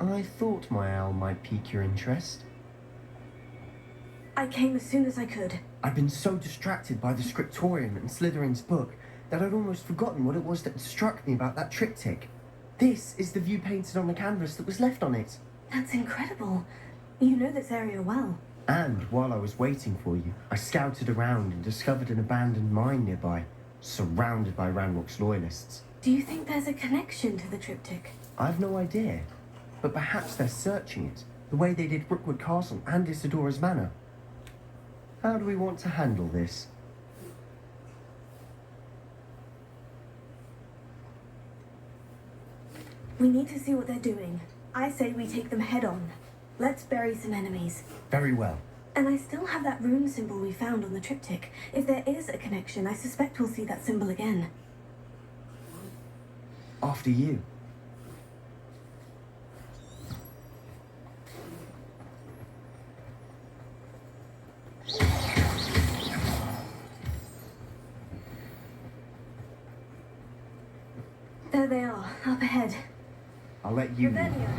I thought my owl might pique your interest. I came as soon as I could. I'd been so distracted by the scriptorium and Slytherin's book that I'd almost forgotten what it was that struck me about that triptych. This is the view painted on the canvas that was left on it. That's incredible. You know this area well. And while I was waiting for you, I scouted around and discovered an abandoned mine nearby, surrounded by Ranrock's loyalists. Do you think there's a connection to the triptych? I've no idea, but perhaps they're searching it, the way they did Brookwood Castle and Isidora's Manor. How do we want to handle this? We need to see what they're doing. I say we take them head on. Let's bury some enemies. Very well. And I still have that rune symbol we found on the triptych. If there is a connection, I suspect we'll see that symbol again. After you. There they are, up ahead. I'll let you know. Revelio.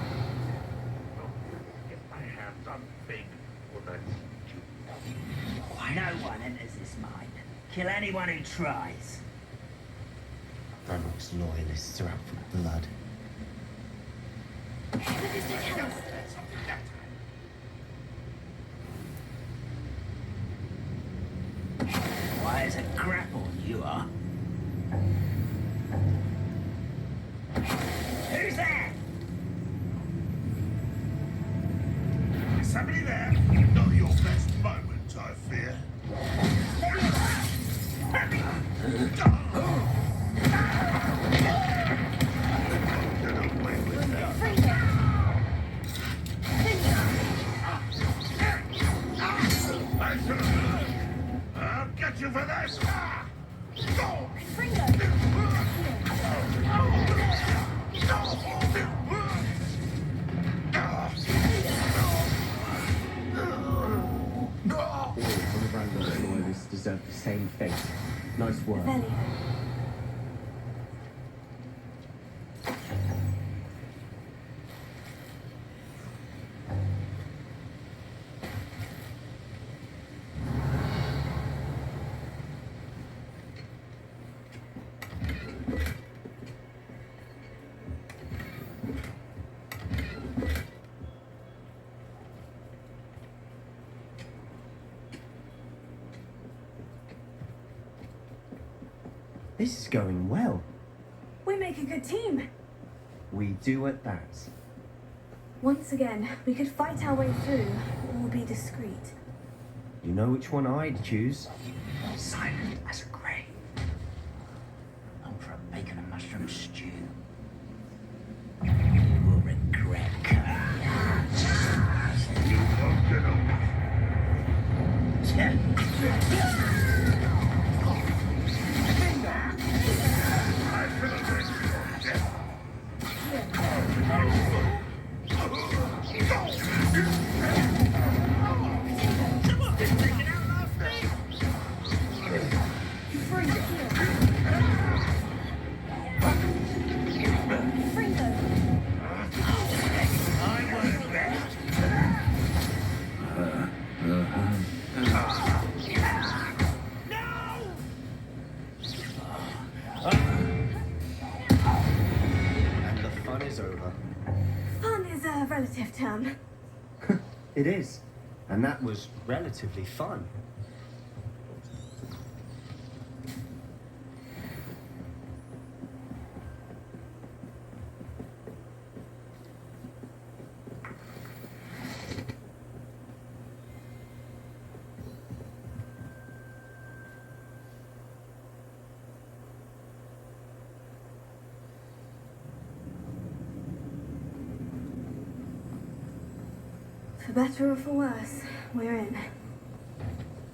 Get my hands on big woman. No one enters this mine. Kill anyone who tries. Ranrock's loyalists are out for blood. Why is a grapple you are? Who's there? Is somebody there? Not your best moment, I fear. Get away with that. I'll get you for this! All of Ranrock's loyalists deserve the same fate. Nice work. Revelio. This is going well. We make a good team. We do at that. Once again, we could fight our way through, or be discreet. You know which one I'd choose? Silent as a grave. I'm for a bacon and mushroom stew. You will regret coming. You won't get away. I feel this for death. I want best. And the fun is over. Fun is a relative term. It is. And that was relatively fun. For better or for worse, we're in.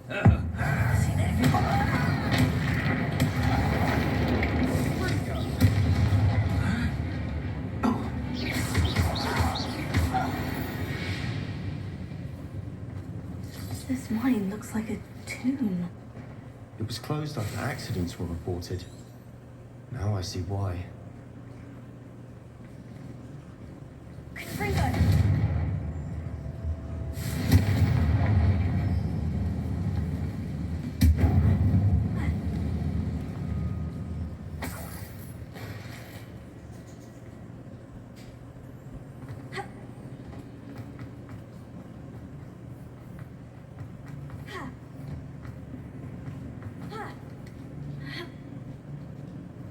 Seen everyone. This mine looks like a tomb. It was closed after accidents were reported. Now I see why. Fringo!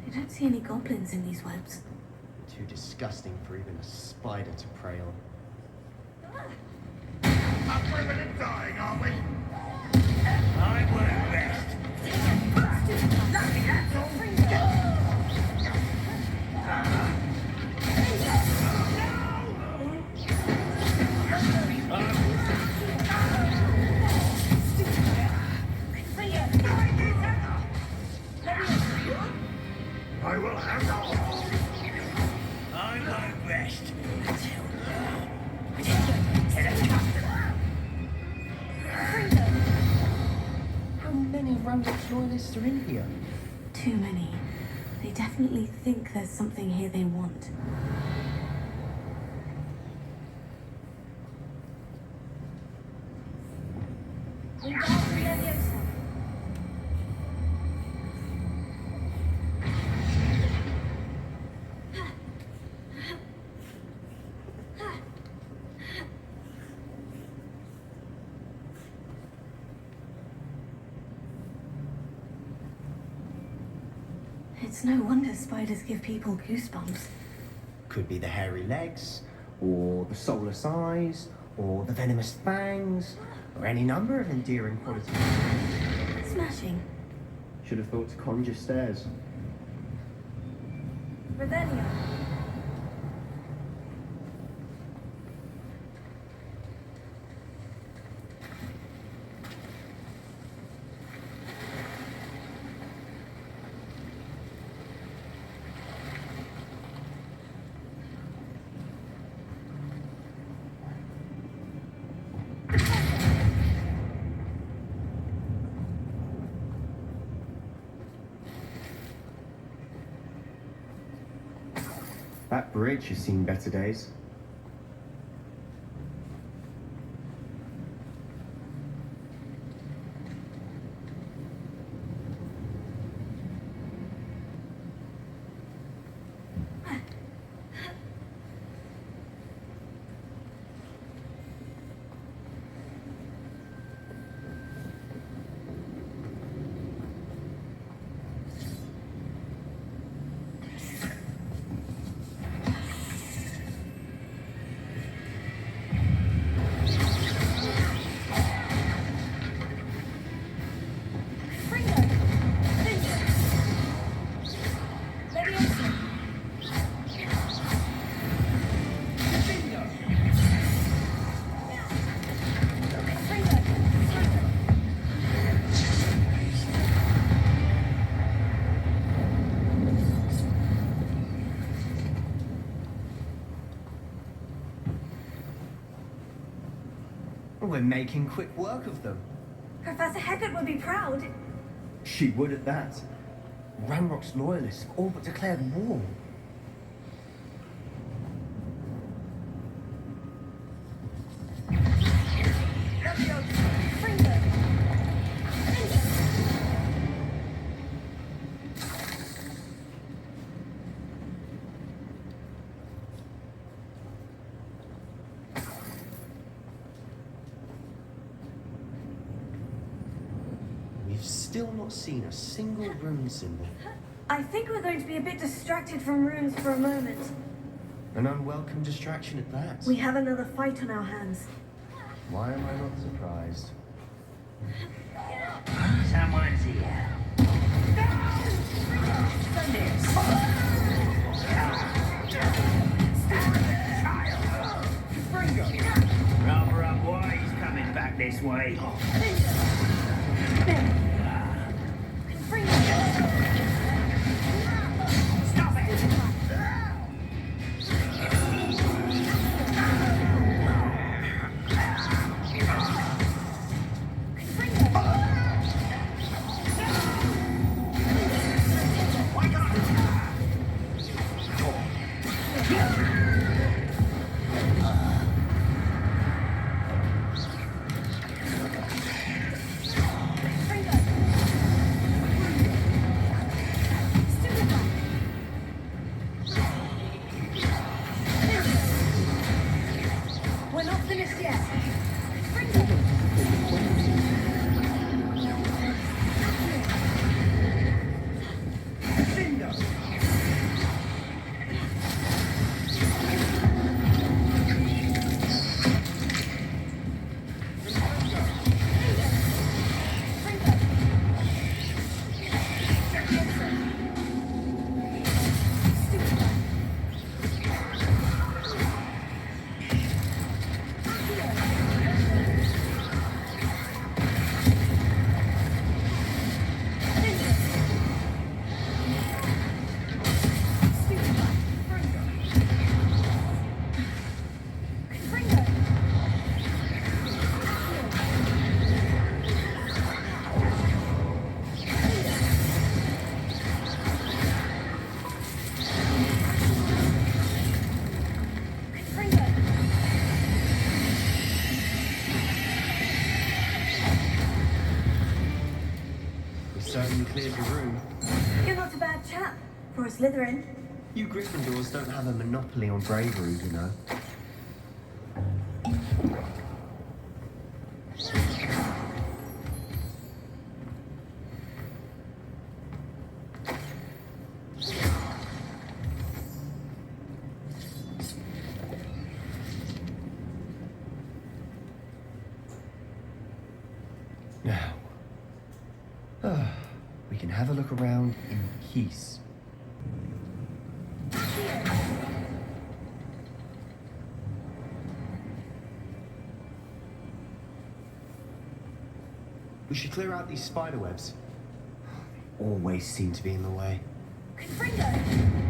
I don't see any goblins in these webs. Too disgusting for even a spider to prey on. Up for a bit of dying, are we? I won't rest. Nothing at all. I will handle. I won't rest until How many Rambox loyalists are in here? Too many. They definitely think there's something here they want. It's no wonder spiders give people goosebumps. Could be the hairy legs, or the soulless eyes, or the venomous fangs, or any number of endearing qualities. Smashing. Should have thought to conjure stairs. Revelio. That bridge has seen better days. We're making quick work of them. Professor Heckett would be proud. She would at that. Ramrock's loyalists have all but declared war. We've still not seen a single rune symbol. I think we're going to be a bit distracted from runes for a moment. An unwelcome distraction at that. We have another fight on our hands. Why am I not surprised? someone's here. Rather unwise coming back this way. Stop it! cleared your room. You're not a bad chap for a Slytherin. You Gryffindors don't have a monopoly on bravery, you know. Now, we can have a look around in peace. We should clear out these spider webs. They always seem to be in the way. Confringo!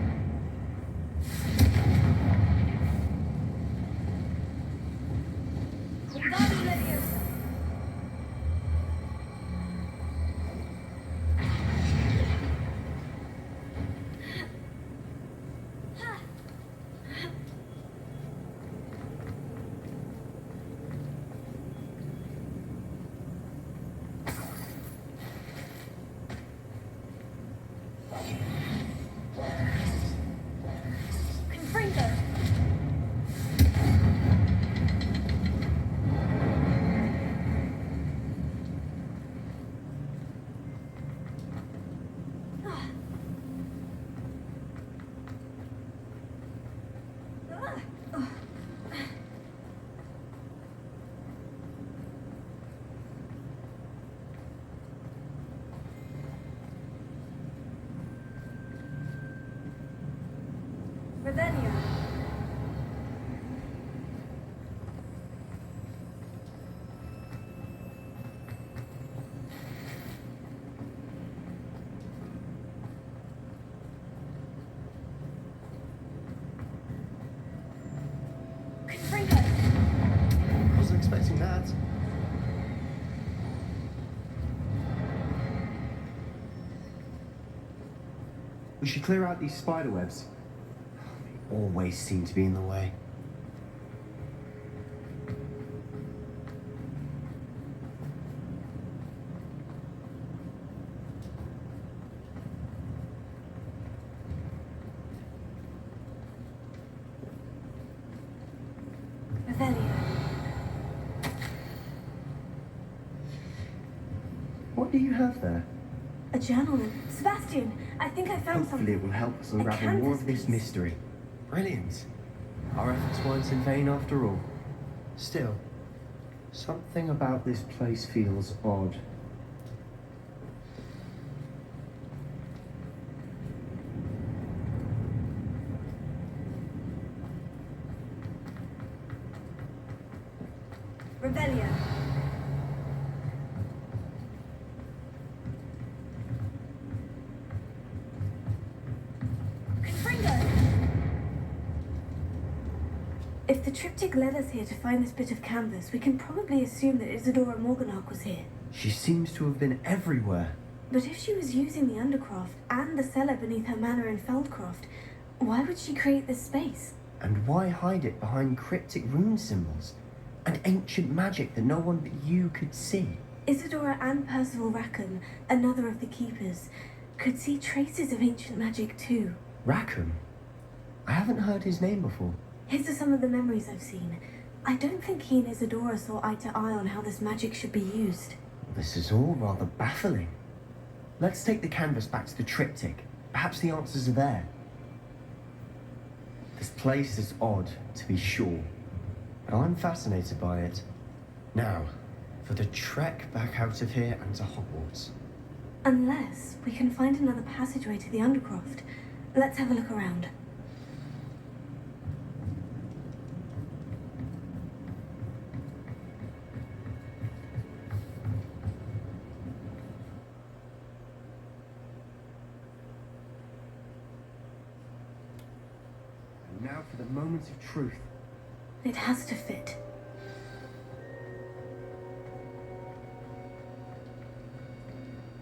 Wingardium Leviosa! Confringo! Revelio. Confringo. Wasn't expecting that. We should clear out these spider webs. They always seem to be in the way. Revelio. What do you have there? A journal. Sebastian, I think I found Hopefully something. it will help us A unravel more canvas of this piece. mystery. Brilliant. Our efforts weren't in vain after all. Still, something about this place feels odd. Revelio. Confringo. If the triptych led us here to find this bit of canvas, we can probably assume that Isadora Morganach was here. She seems to have been everywhere. But if she was using the Undercroft and the cellar beneath her manor in Feldcroft, why would she create this space? And why hide it behind cryptic rune symbols and ancient magic that no one but you could see? Isadora and Percival Rackham, another of the keepers, could see traces of ancient magic too. Rackham? I haven't heard his name before. His are some of the memories I've seen. I don't think he and Isadora saw eye to eye on how this magic should be used. This is all rather baffling. Let's take the canvas back to the triptych. Perhaps the answers are there. This place is odd, to be sure, but I'm fascinated by it. Now, for the trek back out of here and to Hogwarts. Unless we can find another passageway to the Undercroft. Let's have a look around. And now for the moment of truth. It has to fit.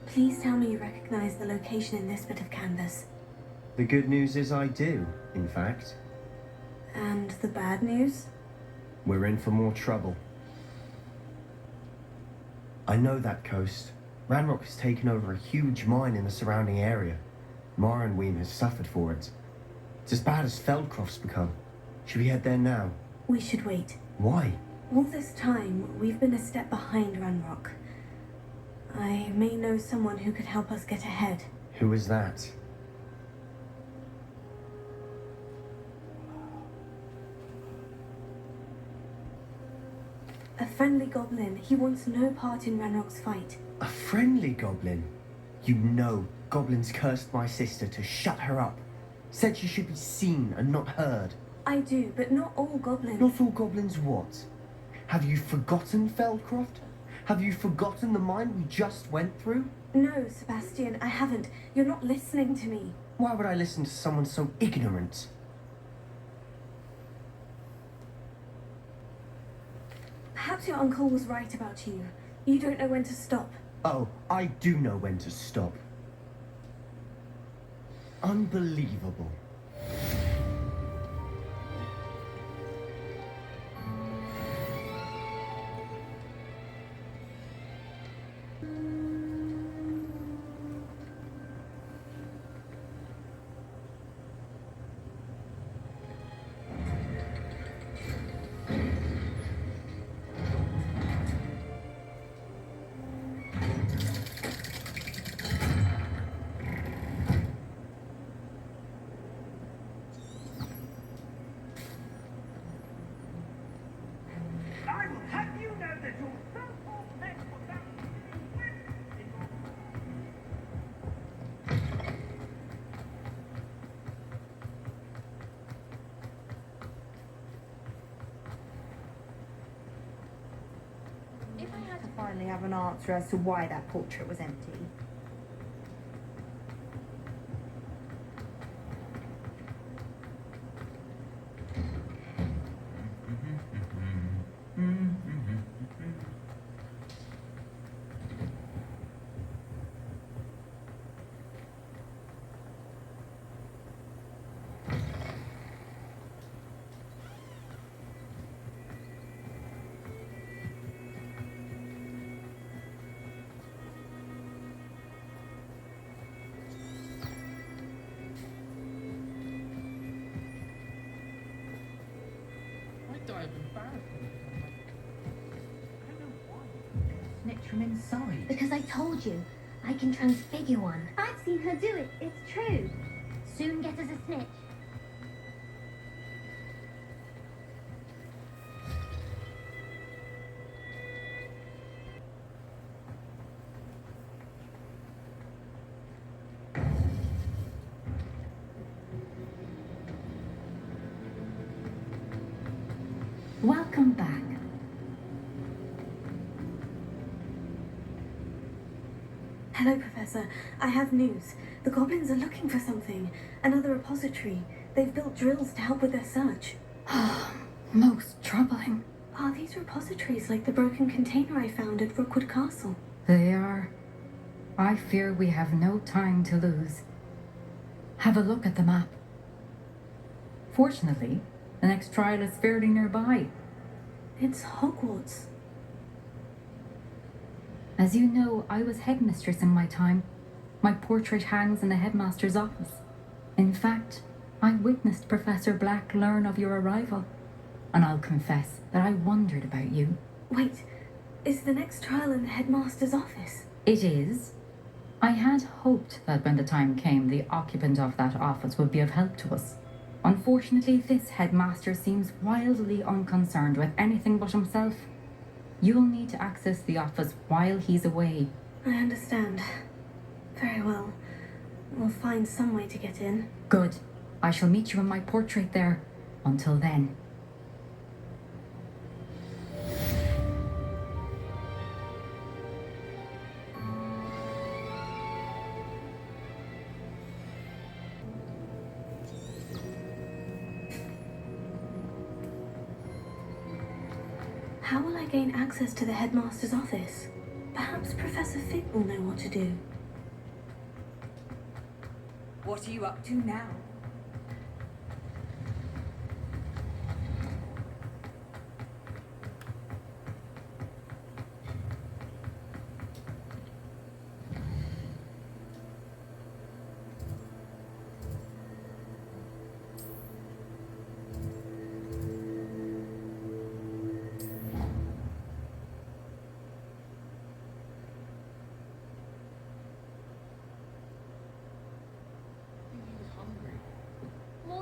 Please tell me you recognize the location in this bit of canvas. The good news is I do, in fact. And the bad news? We're in for more trouble. I know that coast. Ranrock has taken over a huge mine in the surrounding area. Mornweem has suffered for it. It's as bad as Feldcroft's become. Should we head there now? We should wait. Why? All this time, we've been a step behind Ranrock. I may know someone who could help us get ahead. Who is that? A friendly goblin. He wants no part in Ranrock's fight. A friendly goblin? You know, goblins cursed my sister to shut her up. Said she should be seen and not heard. I do, but not all goblins. Not all goblins what? Have you forgotten Feldcroft? Have you forgotten the mine we just went through? No, Sebastian, I haven't. You're not listening to me. Why would I listen to someone so ignorant? Perhaps your uncle was right about you. You don't know when to stop. Oh, I do know when to stop. Unbelievable. I will have you know that your so-called men were found in your... If I had to finally have an answer as to why that portrait was empty, snitch from inside. Because I told you, I can transfigure one. I've seen her do it, it's true. Soon get us a snitch. Welcome back. Hello, Professor. I have news. The goblins are looking for something. Another repository. They've built drills to help with their search. Most troubling. Are these repositories like the broken container I found at Rookwood Castle? They are. I fear we have no time to lose. Have a look at the map. Fortunately, the next trial is fairly nearby. It's Hogwarts. As you know, I was headmistress in my time. My portrait hangs in the headmaster's office. In fact, I witnessed Professor Black learn of your arrival. And I'll confess that I wondered about you. Wait, is the next trial in the headmaster's office? It is. I had hoped that when the time came, the occupant of that office would be of help to us. Unfortunately, this headmaster seems wildly unconcerned with anything but himself. You'll need to access the office while he's away. I understand. Very well. We'll find some way to get in. Good. I shall meet you in my portrait there. Until then. How will I gain access to the headmaster's office? Perhaps Professor Fig will know what to do. What are you up to now?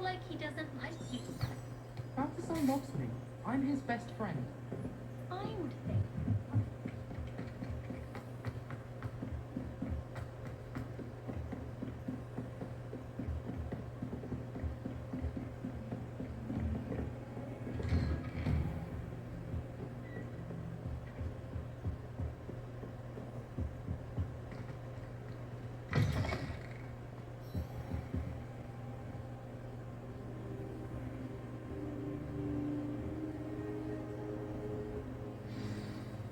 like he doesn't like you. Balthazar loves me. I'm his best friend. I would think.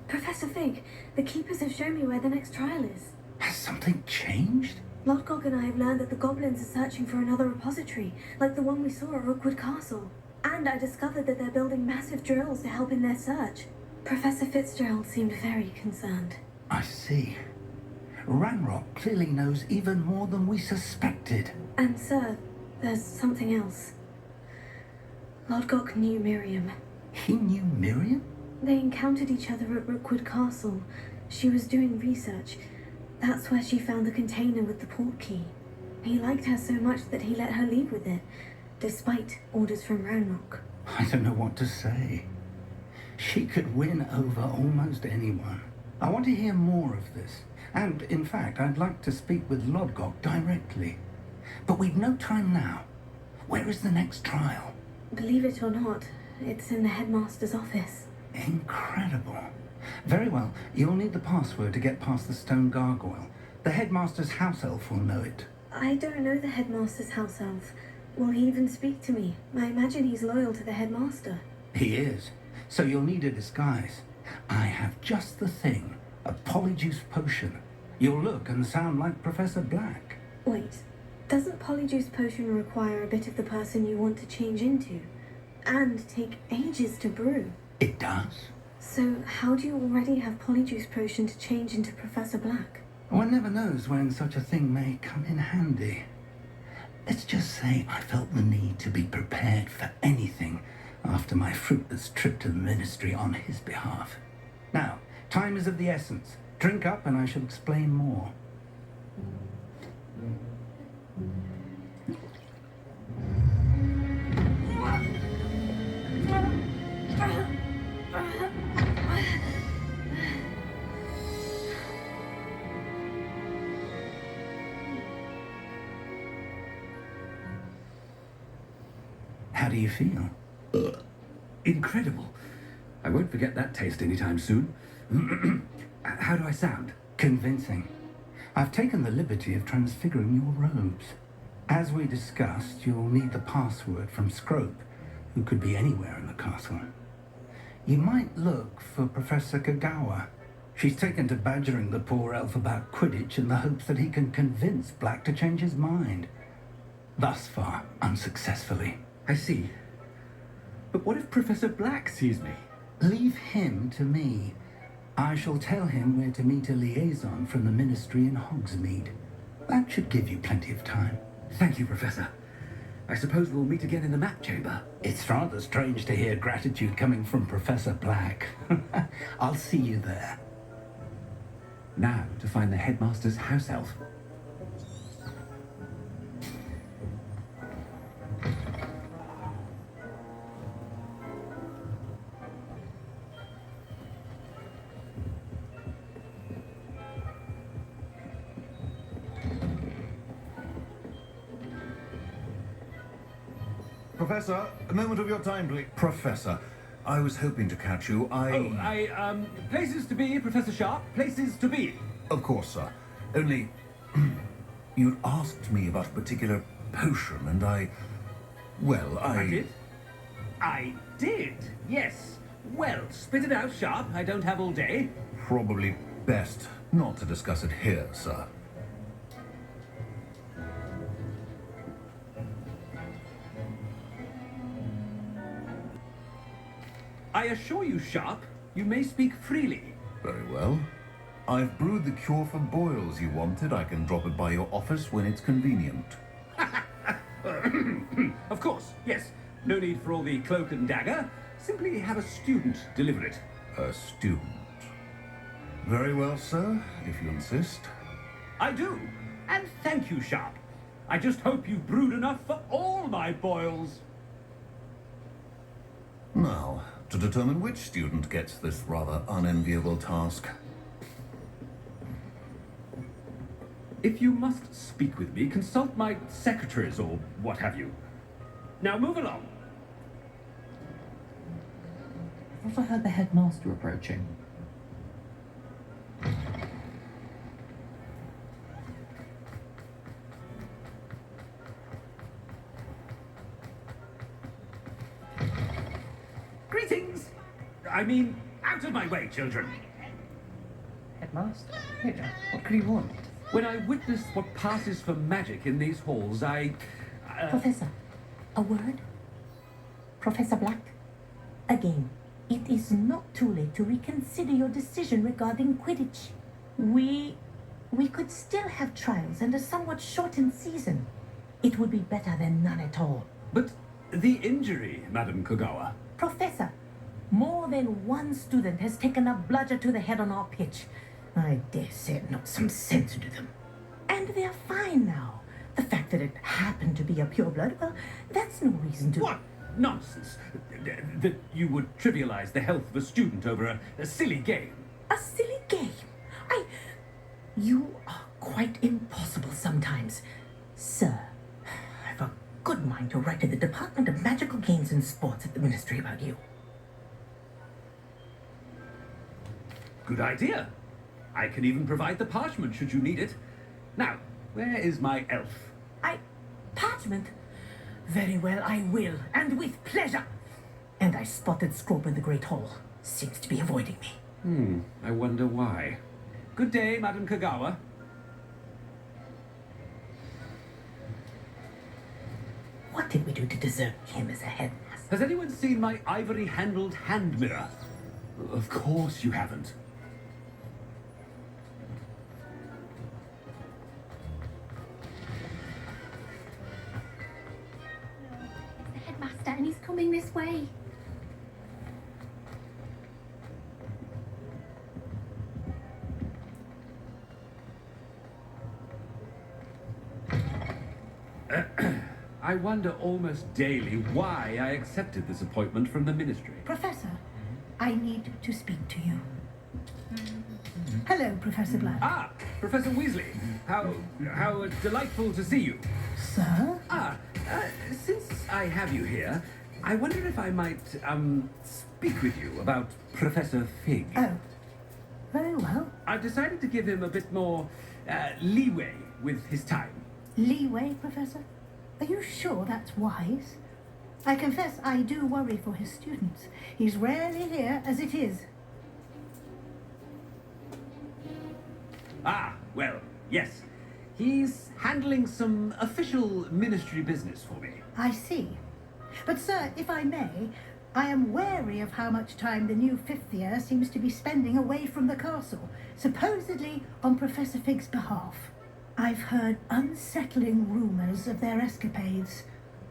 Professor Fig, the Keepers have shown me where the next trial is. Has something changed? Lodgok and I have learned that the goblins are searching for another repository, like the one we saw at Rookwood Castle. And I discovered that they're building massive drills to help in their search. Professor Fitzgerald seemed very concerned. I see. Ranrock clearly knows even more than we suspected. And sir, there's something else. Lodgok knew Miriam. He knew Miriam? They encountered each other at Rookwood Castle. She was doing research. That's where she found the container with the port key. He liked her so much that he let her leave with it, despite orders from Ranrock. I don't know what to say. She could win over almost anyone. I want to hear more of this. And, in fact, I'd like to speak with Lodgok directly. But we've no time now. Where is the next trial? Believe it or not, it's in the headmaster's office. Incredible. Very well, you'll need the password to get past the stone gargoyle. The headmaster's house elf will know it. I don't know the headmaster's house elf. Will he even speak to me? I imagine he's loyal to the headmaster. He is. So you'll need a disguise. I have just the thing. A polyjuice potion. You'll look and sound like Professor Black. Wait, doesn't Polyjuice Potion require a bit of the person you want to change into? And take ages to brew? It does. So how do you already have Polyjuice Potion to change into Professor Black? One never knows when such a thing may come in handy. Let's just say I felt the need to be prepared for anything after my fruitless trip to the ministry on his behalf. Now, time is of the essence. Drink up and I shall explain more. How do you feel? Incredible. I won't forget that taste anytime soon. How do I sound? Convincing. I've taken the liberty of transfiguring your robes. As we discussed, you'll need the password from Scrope, who could be anywhere in the castle. You might look for Professor Kagawa. She's taken to badgering the poor elf about Quidditch in the hopes that he can convince Black to change his mind. Thus far, unsuccessfully. I see. But what if Professor Black sees me? Leave him to me. I shall tell him where to meet a liaison from the ministry in Hogsmeade. That should give you plenty of time. Thank you, Professor. I suppose we'll meet again in the map chamber. It's rather strange to hear gratitude coming from Professor Black. I'll see you there. Now to find the headmaster's house elf. Professor, a moment of your time, please. Professor, I was hoping to catch you. Places to be, Professor Sharp. Places to be. Of course, sir. Only, you'd asked me about a particular potion, and I did? I did, yes. Well, spit it out, Sharp. I don't have all day. Probably best not to discuss it here, sir. I assure you, Sharp, you may speak freely. Very well. I've brewed the cure for boils you wanted. I can drop it by your office when it's convenient. Of course, yes. No need for all the cloak and dagger. Simply have a student deliver it. A student. Very well, sir, if you insist. I do. And thank you, Sharp. I just hope you've brewed enough for all my boils. Now, to determine which student gets this rather unenviable task. If you must speak with me, consult my secretaries or what have you. Now move along. I thought I heard the headmaster approaching. Greetings! I mean, out of my way, children. Headmaster? What could he want? When I witness what passes for magic in these halls, Professor, a word? Professor Black, again, it is not too late to reconsider your decision regarding Quidditch. We could still have trials and a somewhat shortened season. It would be better than none at all. But the injury, Madam Kogawa. Professor, more than one student has taken a bludger to the head on our pitch. I dare say it knocked some sense into them. And they're fine now. The fact that it happened to be a pureblood, well, that's no reason to... What nonsense! That you would trivialize the health of a student over a silly game. A silly game? You are quite impossible sometimes. Sir, I've a good mind to write to the Department of Magical Games and Sports at the Ministry about you. Good idea. I can even provide the parchment should you need it. Now, where is my elf? Parchment? Very well, I will, and with pleasure. And I spotted Scrope in the Great Hall. Seems to be avoiding me. I wonder why. Good day, Madam Kogawa. What did we do to deserve him as a headmaster? Has anyone seen my ivory-handled hand mirror? Of course you haven't. The headmaster, and he's coming this way. I wonder almost daily why I accepted this appointment from the ministry. Professor, I need to speak to you. Hello, Professor Black. Ah, Professor Weasley. How delightful to see you. Sir? Since I have you here, I wonder if I might, speak with you about Professor Fig. Oh, very well. I've decided to give him a bit more, leeway with his time. Leeway, Professor? Are you sure that's wise? I confess I do worry for his students. He's rarely here as it is. Ah, well, yes. He's handling some official ministry business for me. I see. But, sir, if I may, I am wary of how much time the new fifth year seems to be spending away from the castle, supposedly on Professor Fig's behalf. I've heard unsettling rumours of their escapades.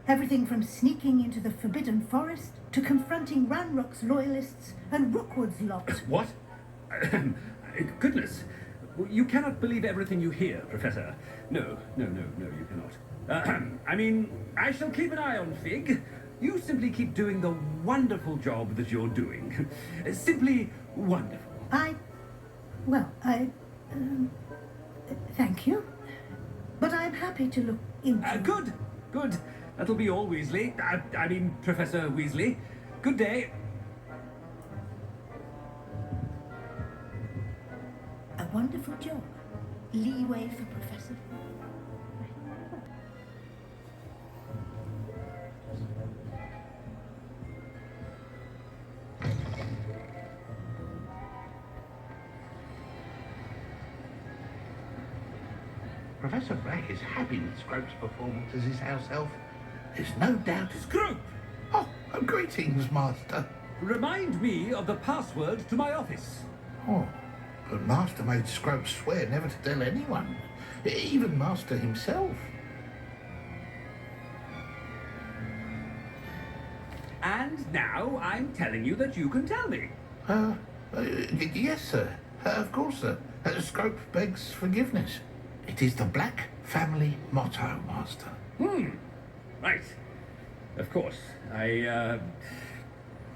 Everything from sneaking into the Forbidden Forest to confronting Ranrock's loyalists and Rookwood's lot. What? Goodness. You cannot believe everything you hear, Professor. No, you cannot. I mean, I shall keep an eye on Fig. You simply keep doing the wonderful job that you're doing. Simply wonderful. Thank you. But I'm happy to look into... Good. That'll be all, Weasley. I mean, Professor Weasley. Good day. A wonderful job. Leeway for Professor. Professor Black is happy with Scrope's performance as his house elf. There's no doubt. Scrope! Oh, greetings, Master. Remind me of the password to my office. Oh, but Master made Scrope swear never to tell anyone, even Master himself. And now I'm telling you that you can tell me. Yes, sir. Of course, sir. Scrope begs forgiveness. It is the Black family motto, Master. Right. Of course.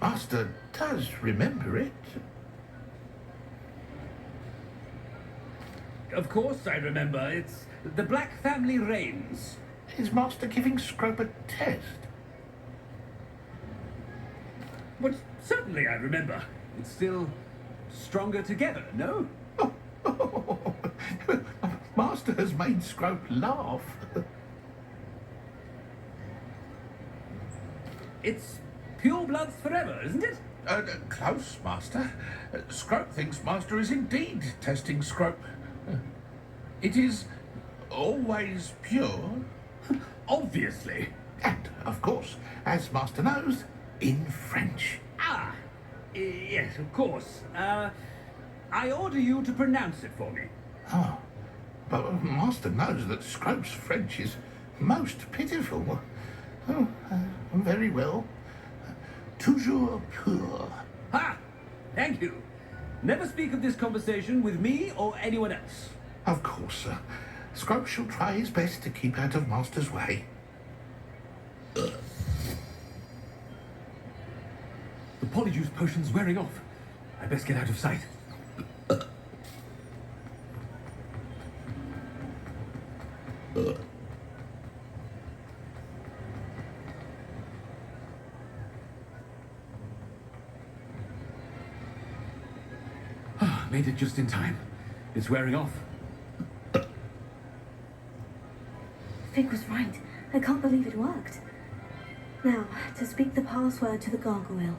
Master does remember it. Of course I remember. It's the Black Family reigns. Is Master giving Scrope a test? But certainly I remember. It's still stronger together, no? Master has made Scrope laugh. It's pure bloods forever, isn't it? Close, Master. Scrope thinks Master is indeed testing Scrope. It is always pure. Obviously. And, of course, as Master knows, in French. Ah, yes, of course. I order you to pronounce it for me. Oh, but Master knows that Scrope's French is most pitiful. Oh, very well. Toujours pur. Ha! Thank you. Never speak of this conversation with me or anyone else. Of course, sir. Scrope shall try his best to keep out of Master's way. The polyjuice potion's wearing off. I best get out of sight. Made it just in time. It's wearing off. Fig was right. I can't believe it worked. Now, to speak the password to the gargoyle.